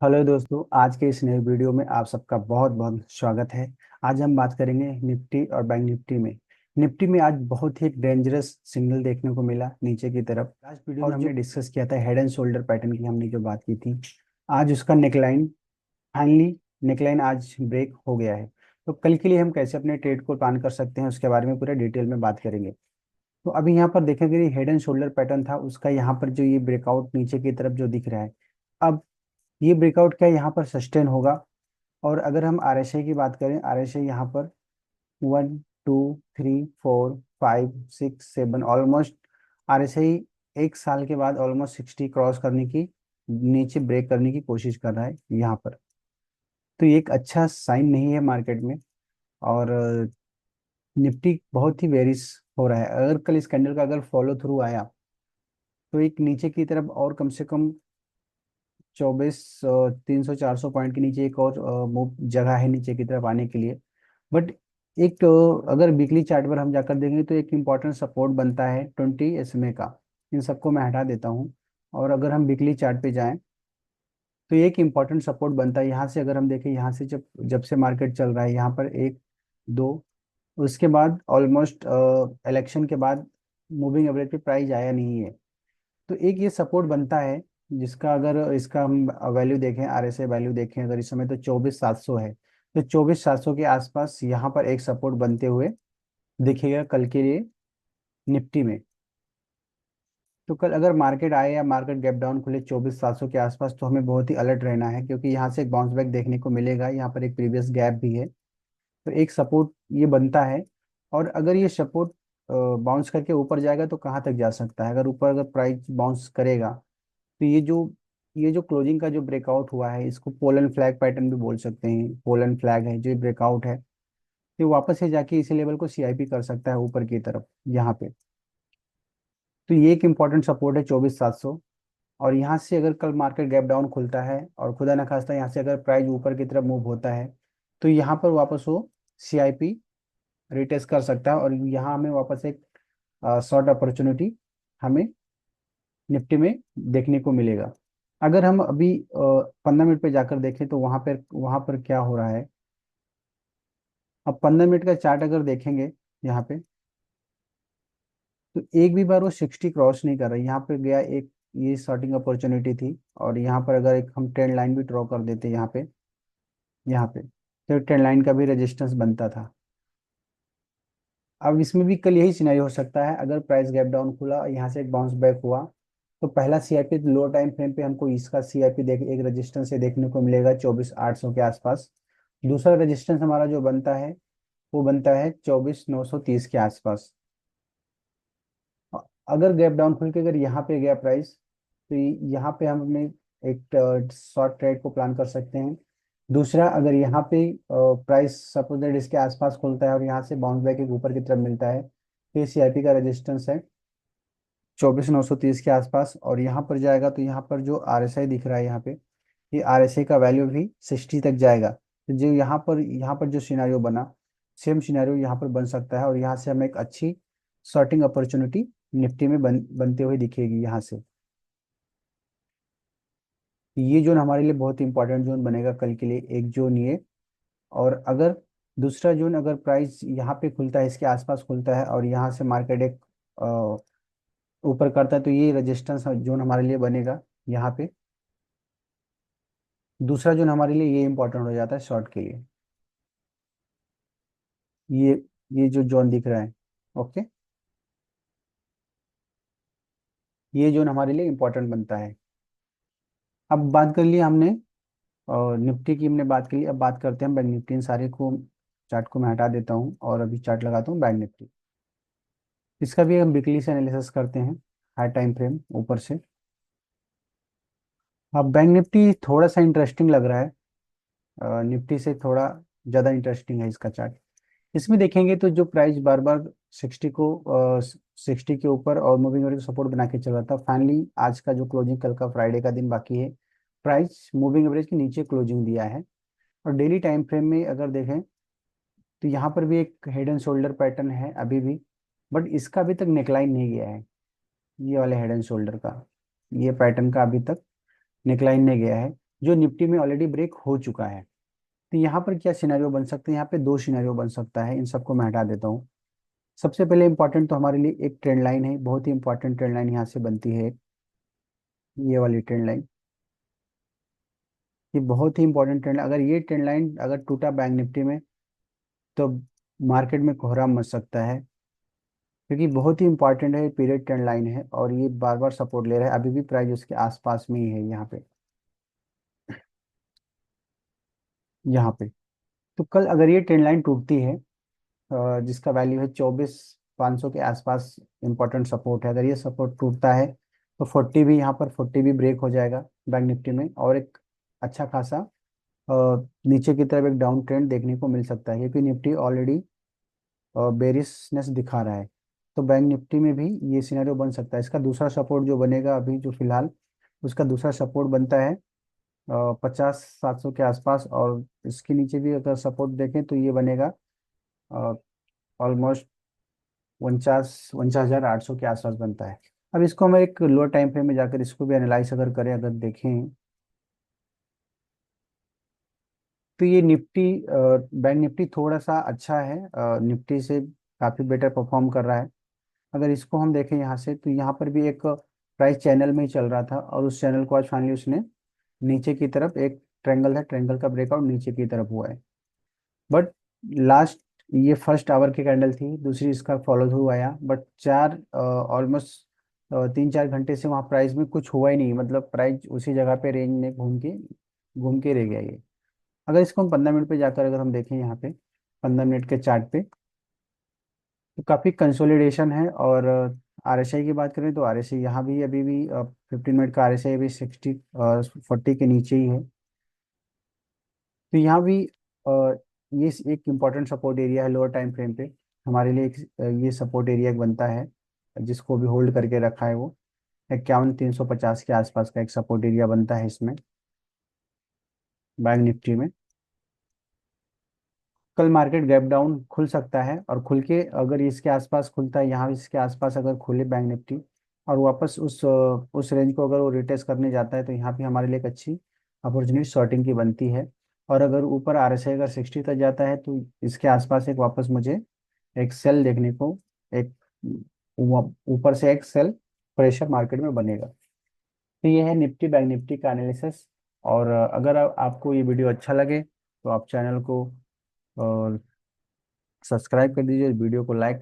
Hello दोस्तों, आज के इस नए वीडियो में आप सबका बहुत बहुत स्वागत है। आज हम बात करेंगे निफ्टी और बैंक निफ्टी में। निफ्टी में आज बहुत ही डेंजरस सिग्नल देखने को मिला नीचे की तरफ। लास्ट वीडियो में हमने डिस्कस किया था हेड एंड शोल्डर पैटर्न की, हमने जो बात की थी। आज उसका नेकलाइन फाइनली नेकलाइन आज ब्रेक हो गया है। तो कल के लिए हम कैसे अपने ट्रेड को प्लान कर सकते हैं उसके बारे में पूरे डिटेल में बात करेंगे। तो अभी यहाँ पर देखेंगे हेड एंड शोल्डर पैटर्न था उसका, यहाँ पर जो ये ब्रेकआउट नीचे की तरफ जो दिख रहा है, अब ये ब्रेकआउट क्या यहाँ पर सस्टेन होगा। और अगर हम आरएसआई की बात करें, आरएसआई यहाँ पर 1 2 3 4 5 6 7 ऑलमोस्ट आरएसआई 1 साल के बाद ऑलमोस्ट 60 क्रॉस करने की, नीचे ब्रेक करने की कोशिश कर रहा है यहाँ पर। तो ये एक अच्छा साइन नहीं है मार्केट में। और निफ्टी बहुत ही बेरिश हो रहा है। अगर कल इस कैंडल का अगर फॉलो थ्रू आया तो एक नीचे की तरफ और कम से कम 24 300 400 पॉइंट के नीचे एक और मूव जगह है नीचे की तरफ आने के लिए। बट एक अगर वीकली चार्ट पर हम जाकर देखेंगे तो एक इम्पॉर्टेंट सपोर्ट बनता है 20 SMA का। इन सबको मैं हटा देता हूँ। और अगर हम वीकली चार्ट पे जाएं तो ये एक इम्पॉर्टेंट सपोर्ट बनता है यहाँ से। अगर हम देखें यहाँ से जब जब से मार्केट चल रहा है यहाँ पर एक दो, उसके बाद ऑलमोस्ट इलेक्शन के बाद मूविंग एवरेज पे प्राइस आया नहीं है। तो एक ये सपोर्ट बनता है जिसका अगर इसका हम वैल्यू देखें, आरएसआई वैल्यू देखें अगर इस समय, तो 24 700 है। तो 24 700 के आसपास यहाँ पर एक सपोर्ट बनते हुए दिखेगा कल के लिए निफ्टी में। तो कल अगर मार्केट आए या मार्केट गैप डाउन खुले 24 700 के आसपास, तो हमें बहुत ही अलर्ट रहना है, क्योंकि यहाँ से एक बाउंस बैक देखने को मिलेगा। यहाँ पर एक प्रीवियस गैप भी है, तो एक सपोर्ट ये बनता है। और अगर ये सपोर्ट बाउंस करके ऊपर जाएगा तो कहाँ तक जा सकता है। अगर ऊपर अगर प्राइस बाउंस करेगा तो ये जो क्लोजिंग का जो ब्रेकआउट हुआ है, इसको पोलन फ्लैग पैटर्न भी बोल सकते हैं। पोलन फ्लैग है जो ब्रेकआउट है, तो वापस से जाके इसी लेवल को सीआईपी कर सकता है ऊपर की तरफ यहाँ पे। तो ये एक इम्पॉर्टेंट सपोर्ट है 24 700। और यहाँ से अगर कल मार्केट गैप डाउन खुलता है और खुदा न खास्ता यहाँ से अगर प्राइस ऊपर की तरफ मूव होता है, तो यहाँ पर वापस वो सीआईपी रिटेस्ट कर सकता है। और यहाँ हमें वापस एक शॉर्ट अपॉर्चुनिटी हमें निफ्टी में देखने को मिलेगा। अगर हम अभी 15 मिनट पे जाकर देखें तो वहां पर क्या हो रहा है। अब 15 मिनट का चार्ट अगर देखेंगे यहाँ पे, तो एक भी बार वो 60 क्रॉस नहीं कर रहा। यहाँ पे गया एक, ये शॉर्टिंग अपॉर्चुनिटी थी। और यहाँ पर अगर एक हम ट्रेंड लाइन भी ड्रॉ कर देते यहाँ पे तो ट्रेंड लाइन का भी रेजिस्टेंस बनता था। अब इसमें भी कल यही सिनेरियो हो सकता है। अगर प्राइस गैप डाउन खुला और यहाँ से एक बाउंस बैक हुआ, तो पहला सीआईपी लो टाइम फ्रेम पे हमको इसका सीआईपी देख एक रेजिस्टेंस से देखने को मिलेगा 24 800 के आसपास। दूसरा रेजिस्टेंस हमारा जो बनता है वो बनता है 24 930 के आसपास। अगर गैप डाउन खुल के अगर यहाँ पे गया प्राइस, तो यहाँ पे हम अपने एक शॉर्ट ट्रेड को प्लान कर सकते हैं। दूसरा, अगर यहाँ पे प्राइस सपोज दैट इसके आसपास खुलता है और यहाँ से बाउंस बैक एक ऊपर की तरफ मिलता है, तो ये सीआईपी का रेजिस्टेंस है 24 930 के आसपास। और यहाँ पर जाएगा तो यहाँ पर जो आरएसआई दिख रहा है यहाँ पे, ये आरएसआई का वैल्यू भी 60 तक जाएगा। तो जो यहाँ पर जो सिनारियो बना, सेम सिनारियो यहाँ पर बन सकता है। और यहाँ से हमें एक अच्छी शॉर्टिंग अपॉर्चुनिटी निफ्टी में बनते हुए दिखेगी यहाँ से। ये जोन हमारे लिए बहुत इंपॉर्टेंट जोन बनेगा कल के लिए, एक जोन ये। और अगर दूसरा जोन, अगर प्राइस यहाँ पे खुलता है, इसके आसपास खुलता है और यहाँ से मार्केट एक ऊपर करता है, तो ये रेजिस्टेंस जोन हमारे लिए बनेगा यहाँ पे। दूसरा जोन हमारे लिए ये इंपॉर्टेंट हो जाता है शॉर्ट के लिए। ये ये जो जोन दिख रहा है, ओके, ये जोन हमारे लिए इंपॉर्टेंट बनता है। अब बात कर ली हमने निफ्टी की, हमने बात कर ली। अब बात करते हैं बैंक निफ्टी। इन सारे को चार्ट को मैं हटा देता हूँ और अभी चार्ट लगाता हूँ बैंक निफ्टी। इसका भी हम वीकली से एनालिसिस करते हैं, हाई टाइम फ्रेम ऊपर से। अब बैंक निफ्टी थोड़ा सा इंटरेस्टिंग लग रहा है, निफ्टी से थोड़ा ज़्यादा इंटरेस्टिंग है इसका चार्ट। इसमें देखेंगे तो जो प्राइस बार बार 60 के ऊपर और मूविंग एवरेज सपोर्ट बना के चल रहा था, फाइनली आज का जो क्लोजिंग, कल का फ्राइडे का दिन बाकी है, प्राइस मूविंग एवरेज के नीचे क्लोजिंग दिया है। और डेली टाइम फ्रेम में अगर देखें तो यहाँ पर भी एक हेड एंड शोल्डर पैटर्न है अभी भी। बट इसका अभी तक नेकलाइन नहीं गया है, ये वाले हेड एंड शोल्डर का, ये पैटर्न का अभी तक नेकलाइन नहीं गया है। जो निफ्टी में ऑलरेडी ब्रेक हो चुका है। तो यहाँ पर क्या सिनेरियो बन सकते हैं, यहाँ पे दो सिनेरियो बन सकता है, इन सबको मैं हटा देता हूँ। सबसे पहले इंपॉर्टेंट तो हमारे लिए एक ट्रेंड लाइन है, बहुत ही इंपॉर्टेंट ट्रेंड लाइन यहाँ से बनती है, ये वाली ट्रेंड लाइन। ये बहुत ही इंपॉर्टेंट ट्रेंड, अगर ये ट्रेंड लाइन अगर टूटा बैंक निफ्टी में, तो मार्केट में कोहराम मच सकता है, क्योंकि बहुत ही इंपॉर्टेंट है, पीरियड ट्रेंड लाइन है और ये बार बार सपोर्ट ले रहा है, अभी भी प्राइस उसके आसपास में ही है यहाँ पे, यहाँ पे। तो कल अगर ये ट्रेंड लाइन टूटती है, जिसका वैल्यू है 24,500 के आसपास, इंपॉर्टेंट सपोर्ट है, अगर ये सपोर्ट टूटता है तो 40 भी, यहाँ पर 40 भी ब्रेक हो जाएगा बैंक निफ्टी में, और एक अच्छा खासा नीचे की तरफ एक डाउन ट्रेंड देखने को मिल सकता है, क्योंकि निफ्टी ऑलरेडी बेरिशनेस दिखा रहा है। तो बैंक निफ्टी में भी ये सिनेरियो बन सकता है। इसका दूसरा सपोर्ट जो बनेगा अभी, जो फिलहाल उसका दूसरा सपोर्ट बनता है 50,700 के आसपास, और इसके नीचे भी अगर सपोर्ट देखें तो ये बनेगा ऑलमोस्ट 49,800 के आसपास बनता है। अब इसको हम एक लोअर टाइम फ्रेम में जाकर इसको भी एनालाइज अगर करें, अगर देखें, तो ये निफ्टी बैंक निफ्टी थोड़ा सा अच्छा है, निफ्टी से काफ़ी बेटर परफॉर्म कर रहा है। अगर इसको हम देखें यहाँ से, तो यहाँ पर भी एक प्राइस चैनल में ही चल रहा था, और उस चैनल को आज फाइनली उसने नीचे की तरफ, एक ट्रेंगल है, ट्रेंगल का ब्रेकआउट नीचे की तरफ हुआ है। बट लास्ट, ये फर्स्ट आवर की कैंडल थी, दूसरी इसका फॉलो थ्रू आया, बट चार ऑलमोस्ट 3-4 घंटे से वहाँ प्राइस में कुछ हुआ ही नहीं, मतलब प्राइस उसी जगह पे रेंज में घूम के रह गया ये। अगर इसको हम 15 मिनट पे जाकर अगर हम देखें यहाँ पे, 15 मिनट के चार्ट पे, तो काफ़ी कंसोलिडेशन है। और आरएसआई की बात करें तो आरएसआई यहाँ भी अभी भी 15 मिनट का आरएसआई अभी 40 के नीचे ही है। तो यहाँ भी ये एक इम्पॉर्टेंट सपोर्ट एरिया है लोअर टाइम फ्रेम पे हमारे लिए, एक ये सपोर्ट एरिया एक बनता है, जिसको भी होल्ड करके रखा है वो 51,350 के आसपास का एक सपोर्ट एरिया बनता है इसमें, बैंक निफ्टी में। कल मार्केट गैप डाउन खुल सकता है, और खुल के अगर इसके आसपास खुलता है, यहाँ इसके आसपास अगर खुले बैंक निफ्टी, और वापस उस रेंज को अगर वो रिटेस्ट करने जाता है, तो यहाँ भी हमारे लिए एक अच्छी अपॉर्चुनिटी शॉर्टिंग की बनती है। और अगर ऊपर आरएसआई अगर 60 तक जाता है, तो इसके आसपास एक वापस मुझे एक सेल देखने को, एक ऊपर से एक सेल प्रेशर मार्केट में बनेगा। तो ये है निफ्टी बैंक निफ्टी का एनालिसिस। और अगर आपको ये वीडियो अच्छा लगे, तो आप चैनल को सब्सक्राइब कर दीजिए, वीडियो को लाइक